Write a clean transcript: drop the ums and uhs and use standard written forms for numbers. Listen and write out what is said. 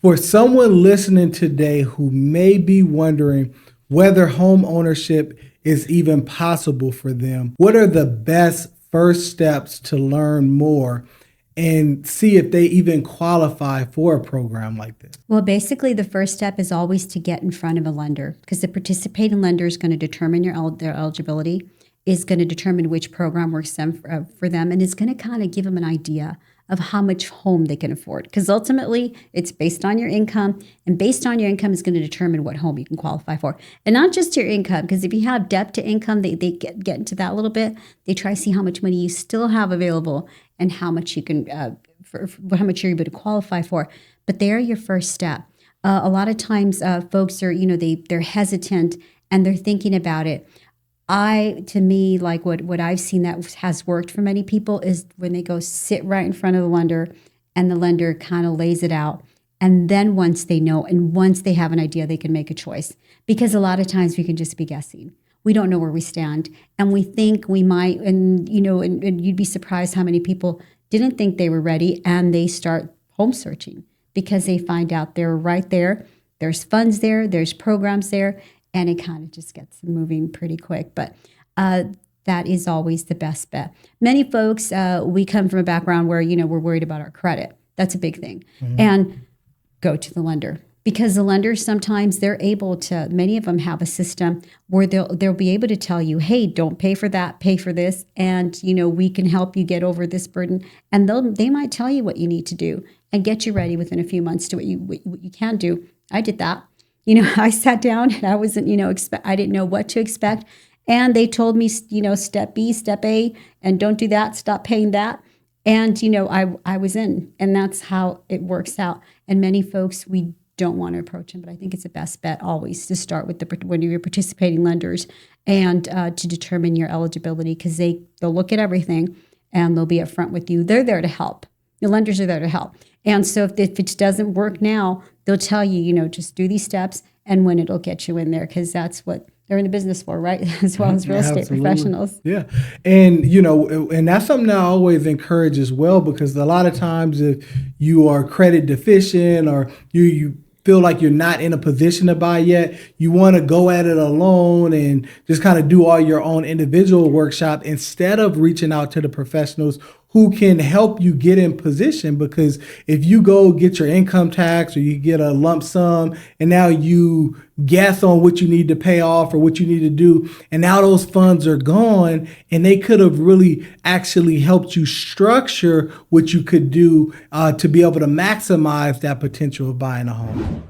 For someone listening today who may be wondering whether home ownership is even possible for them, what are the best first steps to learn more and see if they even qualify for a program like this? Well, basically, the first step is always to get in front of a lender because the participating lender is going to determine their eligibility, is going to determine which program works for them, and is going to kind of give them an idea of how much home they can afford. Because ultimately, it's based on your income, and based on your income is going to determine what home you can qualify for. And not just your income, because if you have debt to income, they get into that a little bit. They try to see how much money you still have available and how much you can, for how much you're able to qualify for. But they're your first step. A lot of times, folks are, they're hesitant and they're thinking about it. To me, like what I've seen that has worked for many people is when they go sit right in front of the lender and the lender kind of lays it out. And then once they know and once they have an idea, they can make a choice. Because a lot of times we can just be guessing. We don't know where we stand. And we think we might, and you'd be surprised how many people didn't think they were ready and they start home searching because they find out they're right there. There's funds there, there's programs there, and it kind of just gets moving pretty quick. But that is always the best bet. Many folks, we come from a background where, we're worried about our credit. That's a big thing. Mm-hmm. And go to the lender. Because the lenders, sometimes they're able to, many of them have a system where they'll be able to tell you, hey, don't pay for that, pay for this. And, we can help you get over this burden. And they might tell you what you need to do and get you ready within a few months to what you can do. I did that. I sat down and I wasn't, I didn't know what to expect. And they told me, step B, step A, and don't do that, stop paying that. And, I was in, and that's how it works out. And many folks, we don't want to approach them, but I think it's the best bet always to start with when you're participating lenders and to determine your eligibility, because they'll look at everything and they'll be upfront with you. They're there to help. The lenders are there to help. And so if it doesn't work now, they'll tell you, just do these steps and when it'll get you in there, because that's what they're in the business for, right? As well as real estate professionals. Yeah. And, and that's something that I always encourage as well, because a lot of times if you are credit deficient or you feel like you're not in a position to buy yet, you want to go at it alone and just kind of do all your own individual workshop instead of reaching out to the professionals who can help you get in position. Because if you go get your income tax or you get a lump sum and now you guess on what you need to pay off or what you need to do, and now those funds are gone, and they could have really actually helped you structure what you could do to be able to maximize that potential of buying a home.